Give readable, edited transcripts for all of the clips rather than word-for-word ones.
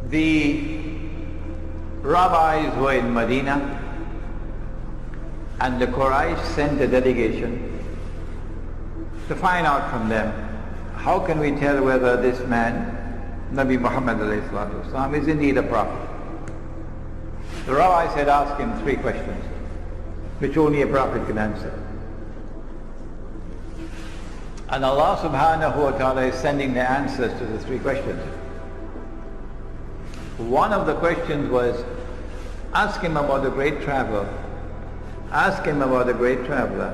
The rabbis were in Medina, and the Quraysh sent a delegation to find out from them, how can we tell whether this man, Nabi Muhammad ﷺ, is indeed a prophet? The rabbis had asked him 3 questions, which only a prophet can answer. And Allah subhanahu wa ta'ala is sending the answers to the 3 questions. One of the questions was, ask him about the great traveler. Ask him about the great traveler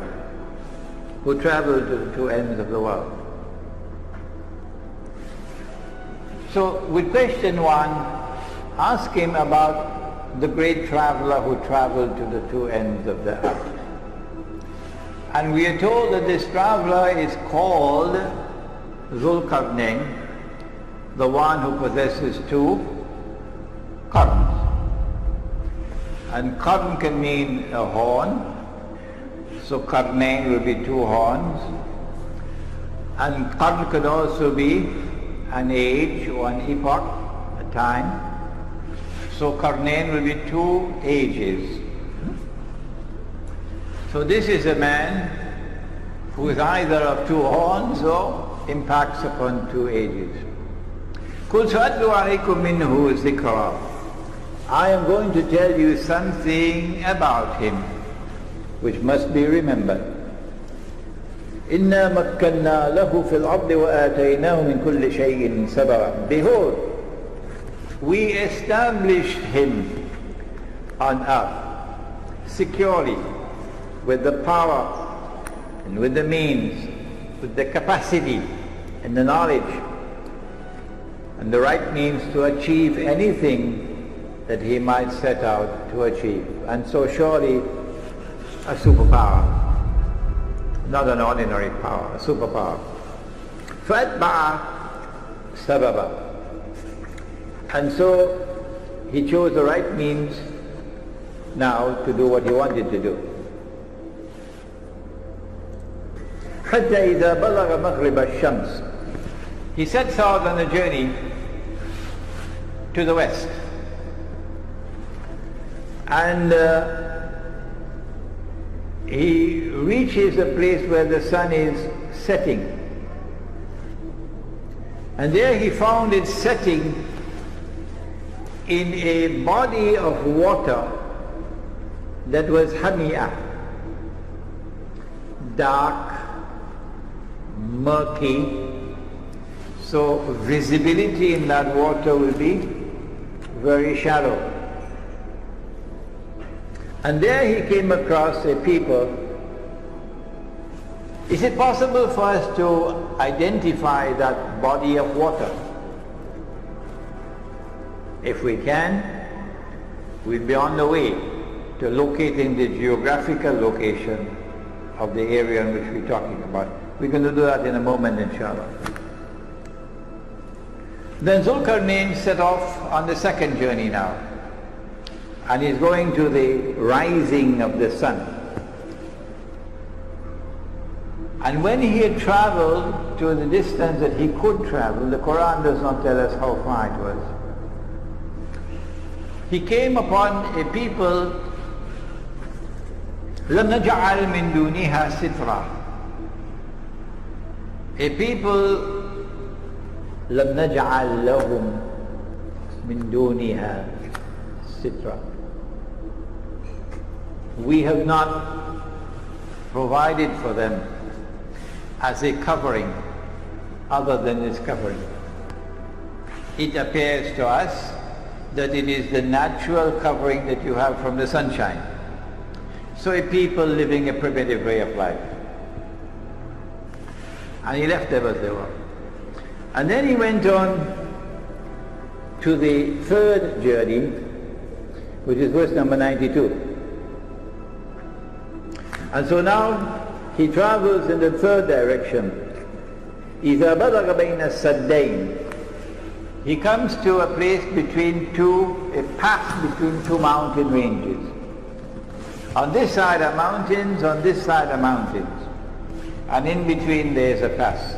who traveled to the 2 ends of the world. So with question 1, ask him about the great traveler who traveled to the 2 ends of the earth. And we are told that this traveler is called Zulqarnain, the one who possesses 2 qarns. And qarn can mean a horn, so qarnain will be 2 horns. And qarn could also be an age or an epoch, a time. So qarnain will be 2 ages. So this is a man who is either of 2 horns or impacts upon 2 ages. قُلْ سَأَتْلُو عَلَيْكُم مِّنْهُ ذِكْرًا. I am going to tell you something about him which must be remembered. إِنَّا مَكَّنَّا لَهُ فِي الْأَرْضِ وَآتَيْنَاهُ مِنْ كُلِّ شَيْءٍ سَبَبًا. Behold, we established him on earth securely, with the power and with the means, with the capacity and the knowledge and the right means to achieve anything that he might set out to achieve. And so surely a superpower, not an ordinary power, a superpower. فَأَتْبَعَ سَبَبًا. And so he chose the right means now to do what he wanted to do. حتى إذا بلغ مغرب الشمس. He sets out on a journey to the west. And he reaches a place where the sun is setting. And there he found it setting in a body of water that was hamiyah, dark, murky, so visibility in that water will be very shallow. And there he came across a people. Is it possible for us to identify that body of water? If we can, we'll be on the way to locating the geographical location of the area in which we're talking about. We're going to do that in a moment, inshallah. Then Zulqarnain set off on the 2nd journey now. And he's going to the rising of the sun. And when he had traveled to the distance that he could travel, the Quran does not tell us how far it was, he came upon a people, لَمْ نَجْعَلْ مِن دُونِهَا سِتْرًا. A people, لَمْ نَجْعَلْ لَهُمْ مِن دُونِهَا سِتْرًا. We have not provided for them as a covering other than this covering. It appears to us that it is the natural covering that you have from the sunshine. So a people living a primitive way of life. And he left them as they were. And then he went on to the 3rd journey, which is verse number 92. And so now he travels in the 3rd direction. إِذَا بَلَغَ بَيْنَ السَّدَّيْنِ. He comes to a place between a pass between 2 mountain ranges. On this side are mountains, on this side are mountains. And in between there is a pass.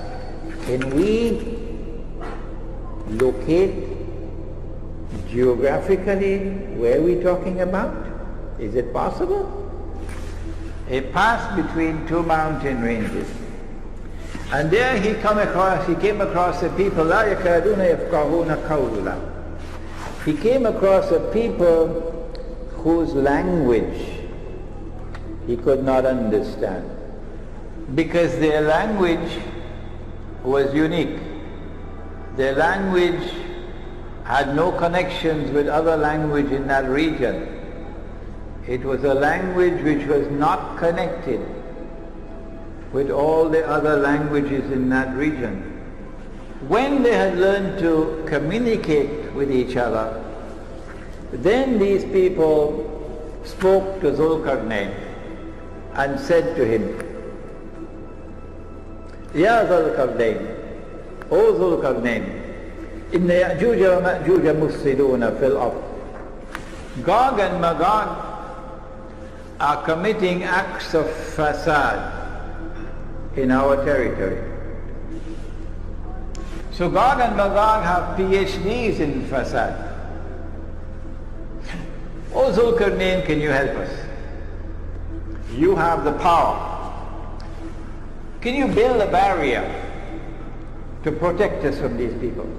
Can we locate Geographically, where are we talking about? Is it possible? He passed between two mountain ranges. And there he came across a people, لا يكادون يفقهون قولا. He came across a people whose language he could not understand, because their language was unique. Their language had no connections with other language in that region. It was a language which was not connected with all the other languages in that region. When they had learned to communicate with each other, then these people spoke to Zulkarnain and said to him, Ya Zulkarnain, O Zulkarnain, Inna Ya'juj wa Ma'juj mufsiduna fil ard. Gog and Magog are committing acts of fasad in our territory. So Gog and Magog have PhDs in fasad. O Zulkarnain, can you help us? You have the power. Can you build a barrier to protect us from these people?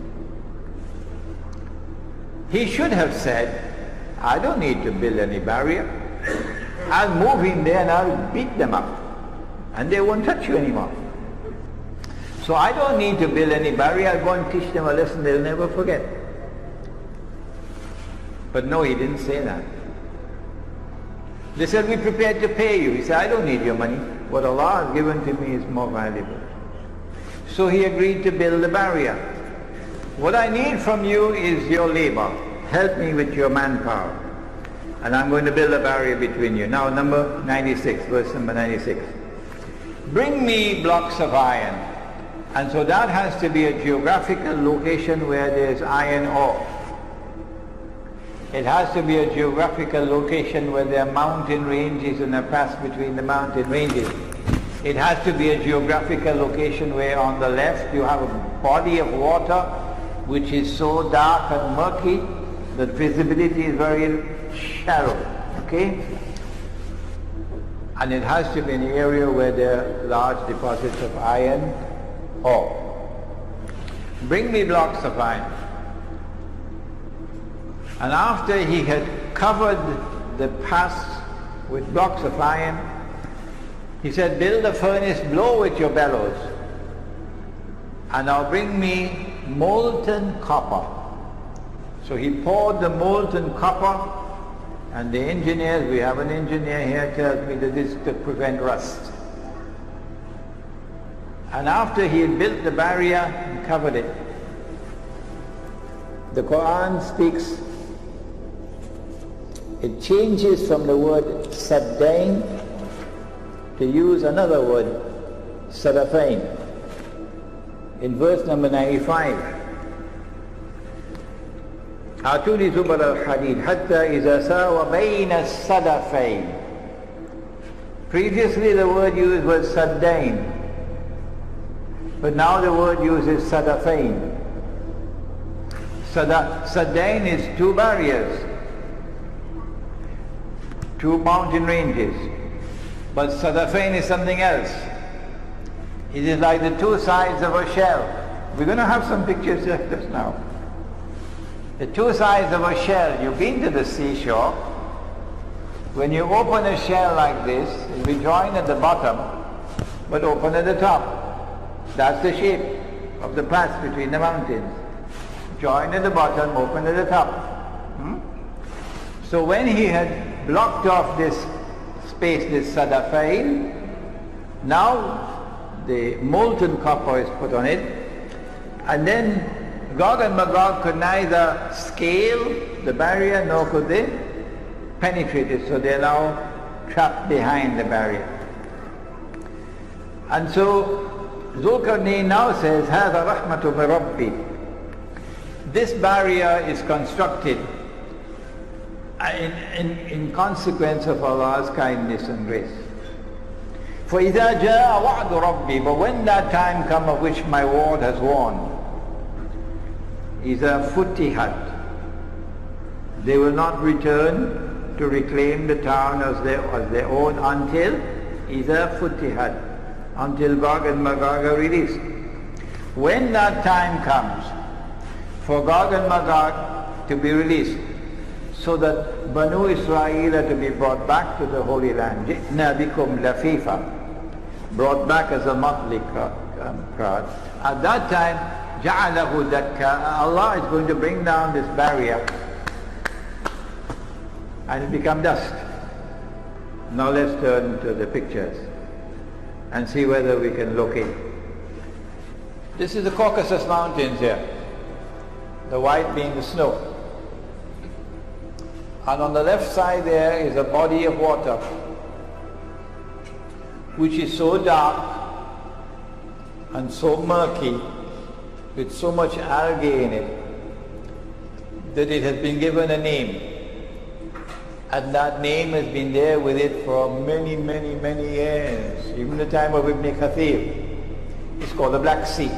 He should have said, I don't need to build any barrier. I'll move in there and I'll beat them up, and they won't touch you anymore. So I don't need to build any barrier. I'll go and teach them a lesson they'll never forget. But no, he didn't say that. They said, we're prepared to pay you. He said, I don't need your money. What Allah has given to me is more valuable. So he agreed to build a barrier. What I need from you is your labor. Help me with your manpower. And I'm going to build a barrier between you. Now number 96, verse number 96. Bring me blocks of iron. And so that has to be a geographical location where there's iron ore. It has to be a geographical location where there are mountain ranges and a pass between the mountain ranges. It has to be a geographical location where on the left you have a body of water which is so dark and murky that visibility is very shallow. Okay? And it has to be an area where there are large deposits of iron ore. Bring me blocks of iron. And after he had covered the pass with blocks of iron, he said, build a furnace, blow with your bellows, and now bring me molten copper. So he poured the molten copper, and the engineers, we have an engineer here, tells me that this is to prevent rust. And after he had built the barrier and covered it, the Quran speaks, it changes from the word saddain to use another word, sadafain. In verse number 95, آتوني زبر الحديد حتى إذا ساوى بين الصدفين. Previously the word used was saddain, but now the word used is sadafain. Saddain is two barriers, two mountain ranges, but sadafain is something else. It is like the two sides of a shell. We're going to have some pictures like this now. The two sides of a shell. You've been to the seashore. When you open a shell like this, it will be joined at the bottom, but open at the top. That's the shape of the pass between the mountains. Joined at the bottom, open at the top. So when he had blocked off this space, this sadafain, now the molten copper is put on it, and then Gog and Magog could neither scale the barrier nor could they penetrate it, so they're now trapped behind the barrier. And so Zulkarnain now says, هَذَا رَحْمَةُ مِن رَبِّي. This barrier is constructed in consequence of Allah's kindness and grace. فَإِذَا جَاءَ وَعْدُ رَبِّي. But when that time comes of which my word has warned, إِذَا فُتِحَتْ They will not return to reclaim the town as their own until إِذَا فُتِحَتْ, until Gog and Magog are released. When that time comes for Gog and Magog to be released, so that Banu Israel are to be brought back to the Holy Land, جِئْنَا بِكُمْ لَفِيفًا, brought back as a motley crowd. At that time, جَعَلَهُ دَكَّا, Allah is going to bring down this barrier and it become dust. Now let's turn to the pictures and see whether we can locate. This is the Caucasus Mountains here, the white being the snow. And on the left side there is a body of water which is so dark and so murky with so much algae in it that it has been given a name. And that name has been there with it for many, many, many years. Even the time of Ibn Kathir. It's called the Black Sea.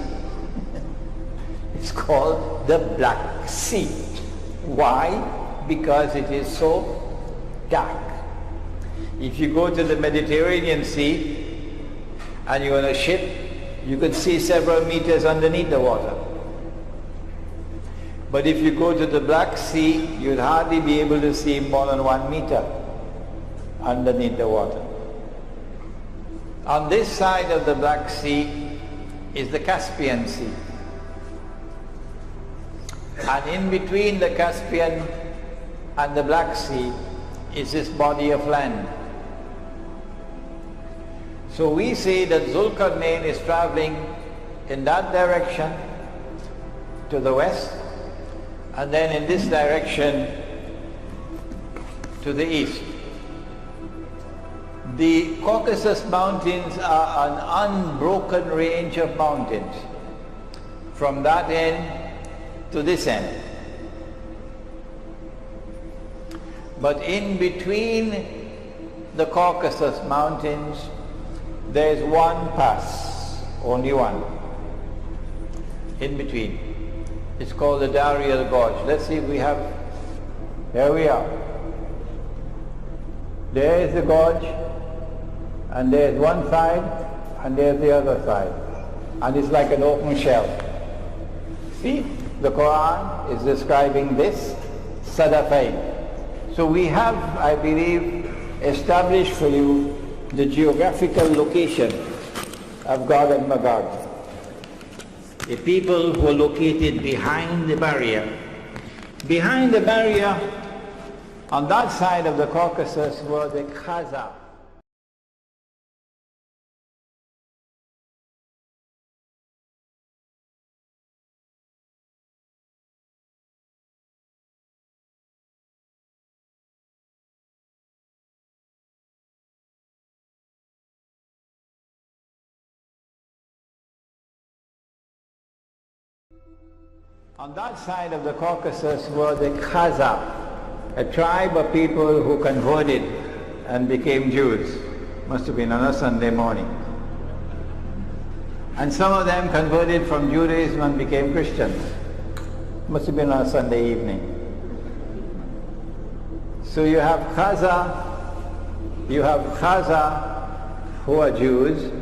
It's called the Black Sea. Why? Because it is so dark. If you go to the Mediterranean Sea and you're on a ship, you could see several meters underneath the water. But if you go to the Black Sea, you'd hardly be able to see more than 1 meter underneath the water. On this side of the Black Sea is the Caspian Sea. And in between the Caspian and the Black Sea is this body of land. So we say that Zulkarnain is traveling in that direction to the west, and then in this direction to the east. The Caucasus Mountains are an unbroken range of mountains from that end to this end. But in between the Caucasus Mountains there is one pass, only one, in between. It's called the Darial Gorge. Let's see if we have, here we are. There is the gorge, and there's one side, and there's the other side. And it's like an open shell. See, the Quran is describing this Sadafain. So we have, I believe, established for you the geographical location of Gog and Magog. The people who are located behind the barrier. Behind the barrier, on that side of the Caucasus, were the Khaza. On that side of the Caucasus were the Khaza, a tribe of people who converted and became Jews. Must have been on a Sunday morning. And some of them converted from Judaism and became Christians. Must have been on a Sunday evening. So you have Khaza who are Jews,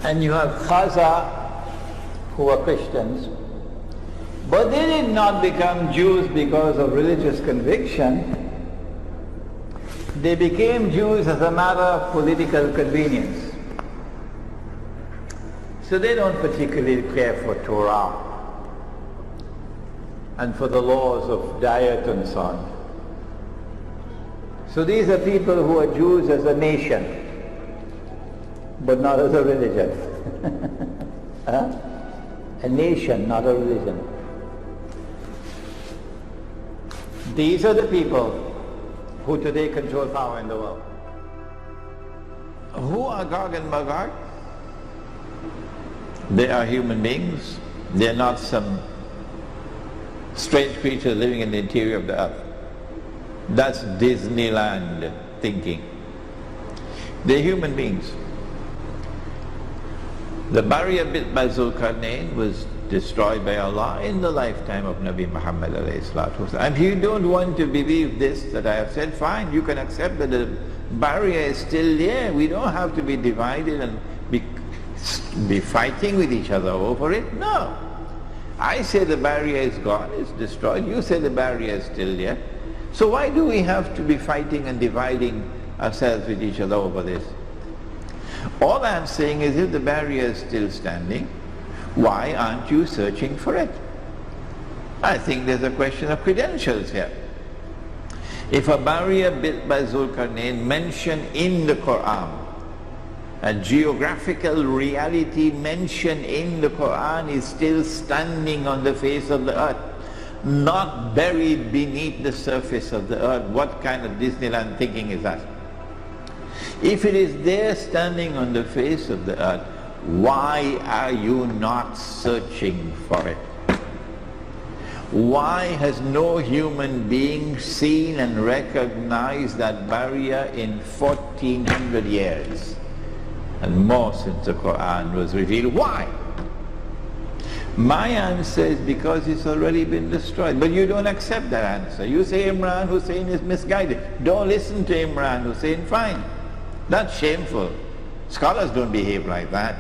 and you have Khaza who are Christians. But they did not become Jews because of religious conviction. They became Jews as a matter of political convenience. So they don't particularly care for Torah and for the laws of diet and so on. So these are people who are Jews as a nation, but not as a religion. A nation, not a religion. These are the people who today control power in the world. Who are Gog and Magog? They are human beings. They are not some strange creature living in the interior of the earth. That's Disneyland thinking. They're human beings. The barrier built by Zulkarnain was destroyed by Allah in the lifetime of Nabi Muhammad alayhi salatu wasalam. And if you don't want to believe this that I have said, fine, you can accept that the barrier is still there. We don't have to be divided and be fighting with each other over it. No. I say the barrier is gone, it's destroyed. You say the barrier is still there. So why do we have to be fighting and dividing ourselves with each other over this? All I'm saying is, if the barrier is still standing, why aren't you searching for it? I think there's a question of credentials here. If a barrier built by Zulkarnain mentioned in the Quran, a geographical reality mentioned in the Quran, is still standing on the face of the earth, not buried beneath the surface of the earth, what kind of Disneyland thinking is that? If it is there standing on the face of the earth, why are you not searching for it? Why has no human being seen and recognized that barrier in 1400 years and more since the Quran was revealed? Why? My answer is because it's already been destroyed. But you don't accept that answer. You say Imran Hosein is misguided. Don't listen to Imran Hosein. Fine. That's shameful. Scholars don't behave like that.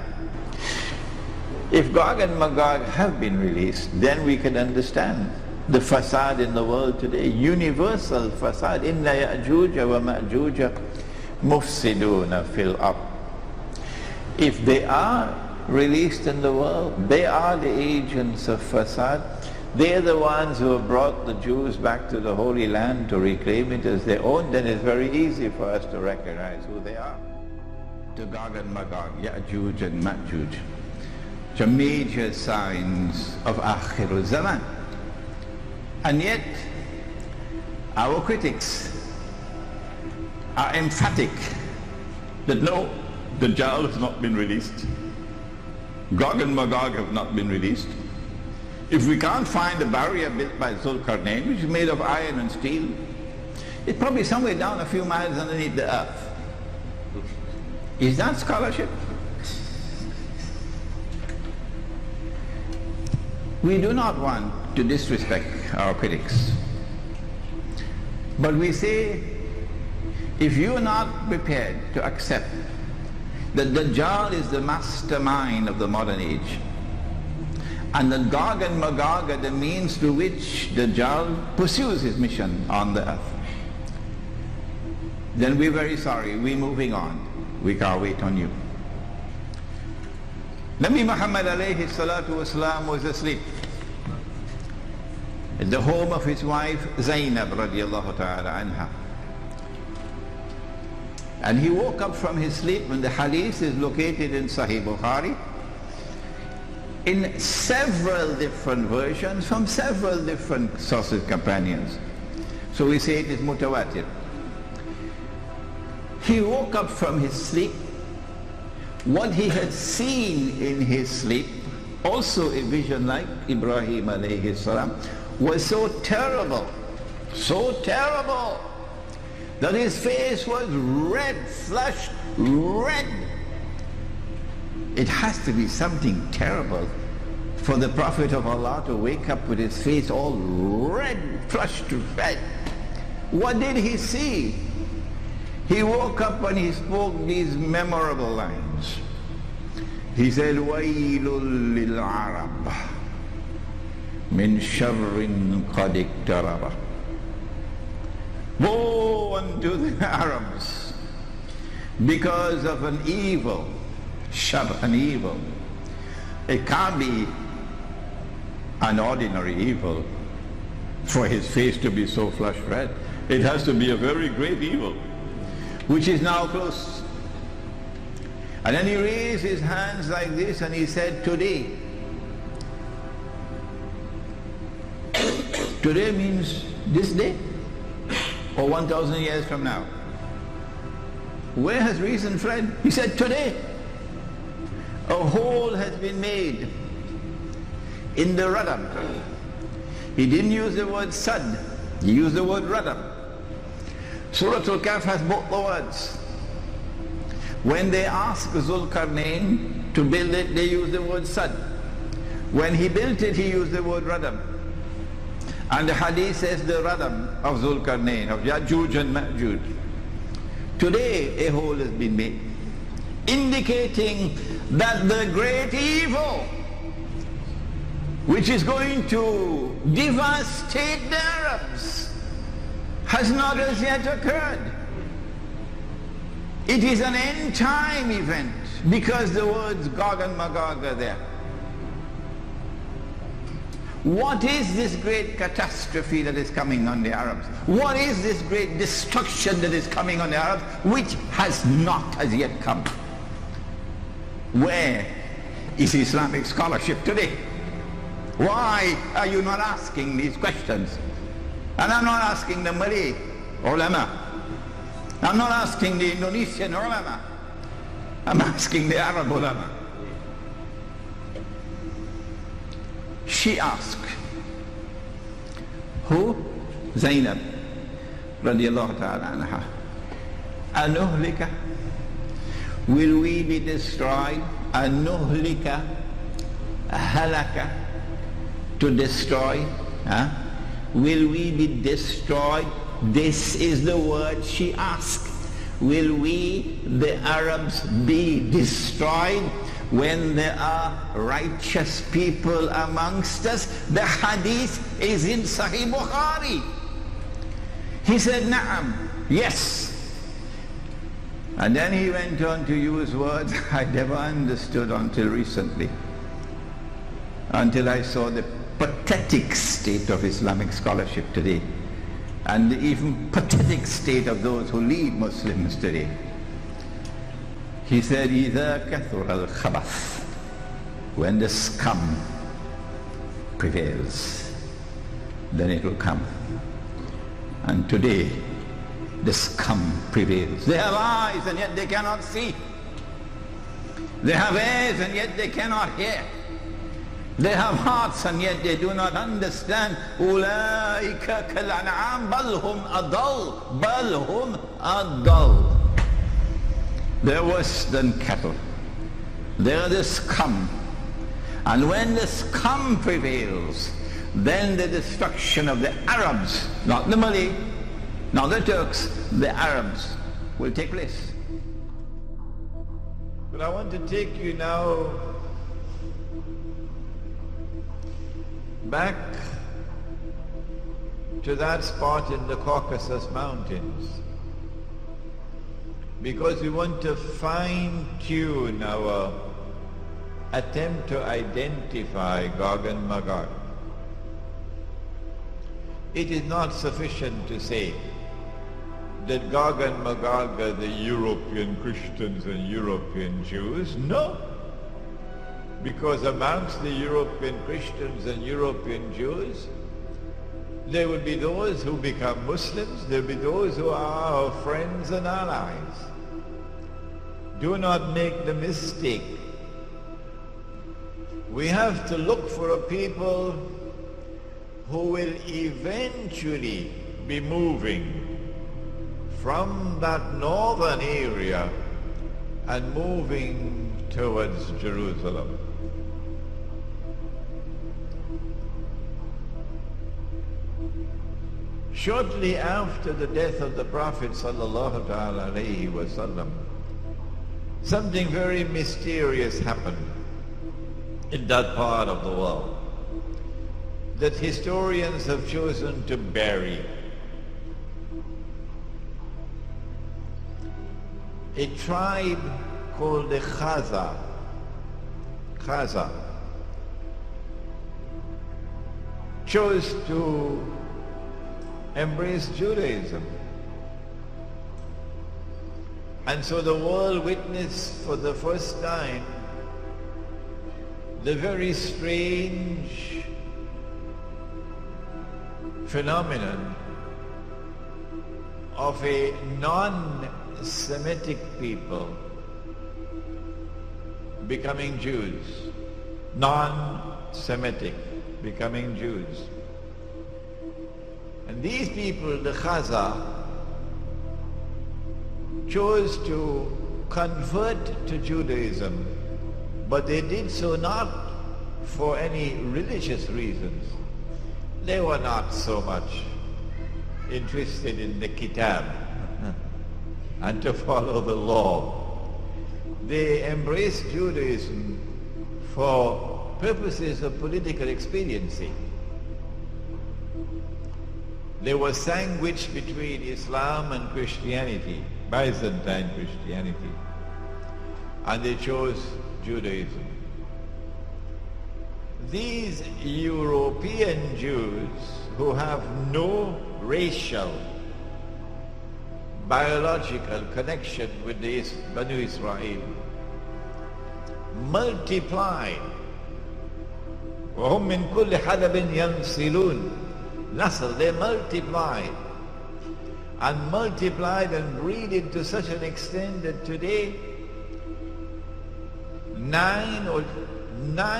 If GOG and MAGOG have been released, then we can understand the fasad in the world today. Universal fasad. Inna ya'juja wa ma'juja mufsiduna fil ard. If they are released in the world, they are the agents of fasad. They're the ones who have brought the Jews back to the Holy Land to reclaim it as their own. Then it's very easy for us to recognize who they are. To GOG and MAGOG, Ya'juj and Ma'juj, which are major signs of Akhirul Zaman. And yet, our critics are emphatic that no, the Dajjal has not been released. GOG and MAGOG have not been released. If we can't find a barrier built by Zulkarnain, which is made of iron and steel, it's probably somewhere down a few miles underneath the earth. Is that scholarship? We do not want to disrespect our critics. But we say, if you are not prepared to accept that Dajjal is the mastermind of the modern age, and that GOG and MAGOG are the means through which Dajjal pursues his mission on the earth, then we're very sorry, we're moving on. We can't wait on you. Nabi Muhammad alayhi salatu wasalam was asleep at the home of his wife Zainab radiallahu ta'ala anha. And he woke up from his sleep, when the hadith is located in Sahih Bukhari, in several different versions from several different sources, companions. So we say it is mutawatir. He woke up from his sleep. What he had seen in his sleep, also a vision like Ibrahim alayhi salam, was so terrible, that his face was red, flushed red. It has to be something terrible for the Prophet of Allah to wake up with his face all red, flushed red. What did he see? He woke up and he spoke these memorable lines. He said, وَيْلٌ لِلْعَرَبِ مِنْ شَرٍ قَدْ اقْتَرَبَ. Woe unto the Arabs because of an evil, shar, an evil. It can't be an ordinary evil for his face to be so flush red. It has to be a very great evil, which is now close. And then he raised his hands like this and he said, today. Today means this day or 1,000 years from now. Where has reason fled? He said, today. A hole has been made in the radam. He didn't use the word sad, he used the word radam. Surah Al-Kahf has both the words. When they ask Zulkarnain to build it, they use the word sad. When he built it, he used the word radam. And the hadith says the radam of Zulkarnain, of Ya'juj and Ma'juj. Today a hole has been made, indicating that the great evil which is going to devastate the Arabs has not as yet occurred. It is an end time event because the words Gog and Magog are there. What is this great catastrophe that is coming on the Arabs? What is this great destruction that is coming on the Arabs which has not as yet come? Where is Islamic scholarship today? Why are you not asking these questions? And I'm not asking the Malay ulama. I'm not asking the Indonesian ulama. I'm asking the Arab ulama. She asked, who? Zainab radiallahu ta'ala anha. Anuhlika, will we be destroyed? Anuhlika, halaka, to destroy. Will we be destroyed? This is the word she asked. Will we, the Arabs, be destroyed when there are righteous people amongst us? The hadith is in Sahih Bukhari. He said, Na'am, yes. And then he went on to use words I never understood until recently, until I saw the pathetic state of Islamic scholarship today, and the even pathetic state of those who lead Muslims today. He said, إِذَا كَثُرَ الْخَبَثِ, when the scum prevails, then it will come. And today, the scum prevails. They have eyes and yet they cannot see. They have ears and yet they cannot hear. They have hearts and yet they do not understand. أُولَٰئِكَ كَالْأَنْعَامِ بَلْ هُمْ أَضَلُّ بَلْ هُمْ أَضَلُّ. They're worse than cattle. They're the scum. And when the scum prevails, then the destruction of the Arabs, not the Malay, not the Turks, the Arabs will take place. But I want to take you now back to that spot in the Caucasus Mountains, because we want to fine-tune our attempt to identify Gog and Magog. It is not sufficient to say that Gog and Magog are the European Christians and European Jews. No, because amongst the European Christians and European Jews, there will be those who become Muslims, there will be those who are our friends and allies. Do not make the mistake. We have to look for a people who will eventually be moving from that northern area and moving towards Jerusalem. Shortly after the death of the Prophet sallallahu alaihi wasallam, something very mysterious happened in that part of the world that historians have chosen to bury. A tribe called the Khaza chose to embrace Judaism. And so the world witnessed for the first time the very strange phenomenon of a non-Semitic people becoming Jews. Non-Semitic becoming Jews. And these people, the Khaza, chose to convert to Judaism, but they did so not for any religious reasons. They were not so much interested in the kitab and to follow the law. They embraced Judaism for purposes of political expediency. They were sandwiched between Islam and Christianity, Byzantine Christianity, and they chose Judaism. These European Jews who have no racial, biological connection with the Banu Israel multiplied. وهم من كل حدب ينسلون. Nasl, they multiplied and breeded to such an extent that today 9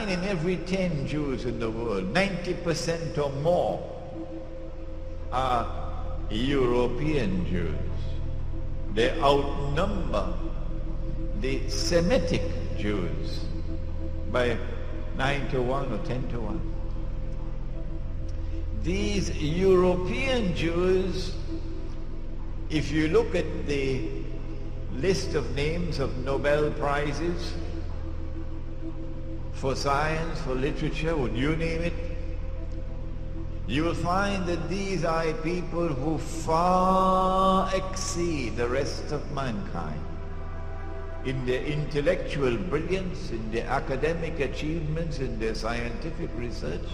in every 10 Jews in the world, 90% or more, are European Jews. They outnumber the Semitic Jews by 9 to 1 or 10 to 1. These European Jews, if you look at the list of names of Nobel Prizes for science, for literature, would you name it, you will find that these are people who far exceed the rest of mankind in their intellectual brilliance, in their academic achievements, in their scientific research.